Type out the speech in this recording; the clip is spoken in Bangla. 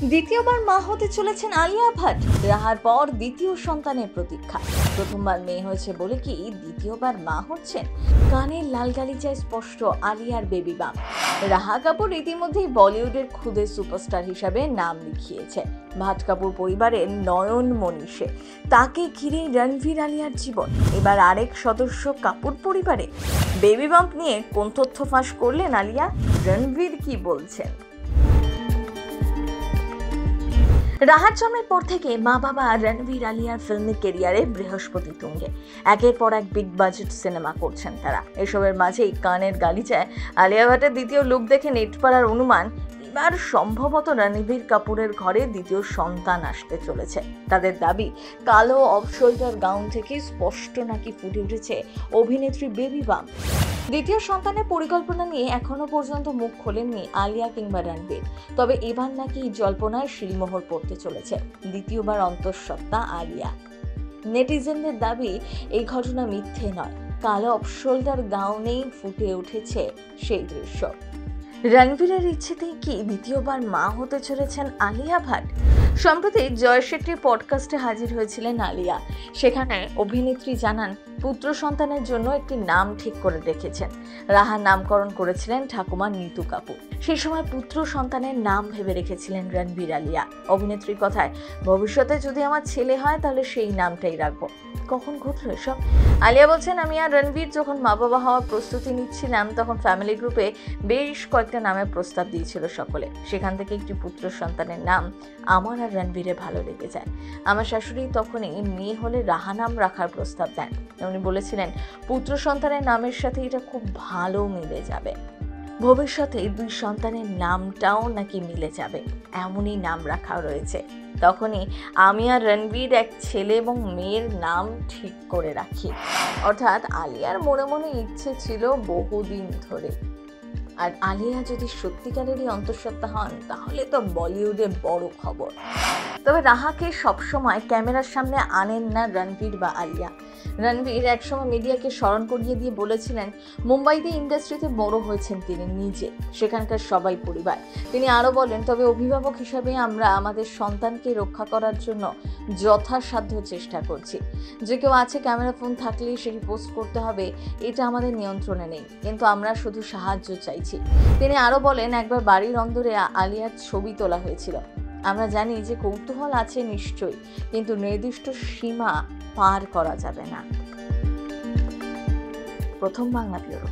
দ্বিতীয়বার মা হতে চলেছেন আলিয়া ভাট। রাহার পর দ্বিতীয় সন্তানের প্রতীক্ষা। প্রথমবার মেয়ে হয়েছে বলে কি দ্বিতীয়বার মা হচ্ছেন? কানের লাল গালিচায় স্পষ্ট আলিয়ার বেবি বাম। রাহা কাপুর ইতিমধ্যেই বলিউডের খুদে সুপারস্টার হিসাবে নাম লিখিয়েছে। ভাট কাপুর পরিবারের নয়ন মনীষে, তাকে ঘিরে রণবীর আলিয়ার জীবন। এবার আরেক সদস্য কাপুর পরিবারে বেবি বাম্প নিয়ে কোন তথ্য ফাঁস করলেন আলিয়া? রণবীর কি বলছেন? রাহার জন্মের পর থেকে মা বাবা রণবীর আলিয়ার ফিল্মি ক্যারিয়ারে বৃহস্পতি তুঙ্গে। একের পর এক বিগ বাজেট সিনেমা করছেন তারা। এসবের মাঝেই কানের গালিচায় আলিয়া ভাটের দ্বিতীয় লুক দেখে নেট পাড়ার অনুমান, এবার সম্ভবত রণবীর কাপুরের ঘরে দ্বিতীয় সন্তান আসতে চলেছে। তাদের দাবি, কালো অফ শোল্ডার গাউন থেকে স্পষ্ট নাকি ফুটে উঠেছে অভিনেত্রী বেবি বাম্প। দ্বিতীয় সন্তানের পরিকল্পনা নিয়ে এখনো পর্যন্ত মুখ খোলেননি আলিয়া কিংবা রণবীর। তবে এবার নাকি জল্পনায় শিলমোহর পড়তে চলেছে দ্বিতীয়বার অন্তঃসত্ত্বা আলিয়া। নেটিজেনদের দাবি, এই ঘটনা মিথ্যে নয়, কালো অফ শোল্ডার গাউনেই ফুটে উঠেছে সেই দৃশ্য। রণবীরের ইচ্ছেতেই কি দ্বিতীয়বার মা হতে চলেছেন আলিয়া ভাট? সম্প্রতি জয় শেট্টির পডকাস্টে হাজির হয়েছিলেন আলিয়া। সেখানে অভিনেত্রী জানান, পুত্র সন্তানের জন্য একটি নাম ঠিক করে রেখেছেন। রাহার নামকরণ করেছিলেন ঠাকুমা নিতু কাপুর। সেই সময় পুত্র সন্তানের নাম ভেবে রেখেছিলেন রণবীর আলিয়া। অভিনেত্রীর কথায়, ভবিষ্যতে যদি আমার ছেলে হয় তাহলে সেই নামটাই রাখবো। কখন ঘটলো এসব? আলিয়া বলছেন, আমি আর রণবীর যখন মা বাবা হওয়ার প্রস্তুতি নিচ্ছিলাম তখন ফ্যামিলি গ্রুপে বেশ কয়েকটা নামের প্রস্তাব দিয়েছিল সকলে। সেখান থেকে একটি পুত্র সন্তানের নাম আমার আর রণবীরের ভালো লেগে যায়। আমার শাশুড়ি তখনই মেয়ে হলে রাহা নাম রাখার প্রস্তাব দেন। উনি বলেছিলেন, পুত্র সন্তানের নামের সাথে এটা খুব ভালো মিলে যাবে। ভবিষ্যতে দুই সন্তানের নামটাও নাকি মিলে যাবে, এমনই নাম রাখা রয়েছে। তখনই আমি আর রণবীর এক ছেলে এবং মেয়ের নাম ঠিক করে রাখি। অর্থাৎ আলিয়ার মনে মনে ইচ্ছে ছিল বহুদিন ধরে। আর আলিয়া যদি সত্যিকারেরই অন্তঃসত্ত্বা হন তাহলে তো বলিউডে বড় খবর। তবে রাহাকে সবসময় ক্যামেরার সামনে আনেন না রণবীর বা আলিয়া। রণবীর একসময় মিডিয়াকে স্মরণ করিয়ে দিয়ে বলেছিলেন, মুম্বাইতে ইন্ডাস্ট্রিতে বড় হয়েছেন তিনি নিজে, সেখানকার সবাই পরিবার। তিনি আরও বলেন, তবে অভিভাবক হিসাবে আমরা আমাদের সন্তানকে রক্ষা করার জন্য যথাসাধ্য চেষ্টা করছি। যে কেউ আছে ক্যামেরা ফোন থাকলেই সেটি পোস্ট করতে হবে, এটা আমাদের নিয়ন্ত্রণে নেই, কিন্তু আমরা শুধু সাহায্য চাইছি। তিনি আরও বলেন, একবার বাড়ির অন্দরে আলিয়ার ছবি তোলা হয়েছিল। আমরা জানি যে কৌতূহল আছে নিশ্চয়ই, কিন্তু নির্দিষ্ট সীমা পার করা যাবে না। প্রথম বাংলা ব্যুরো।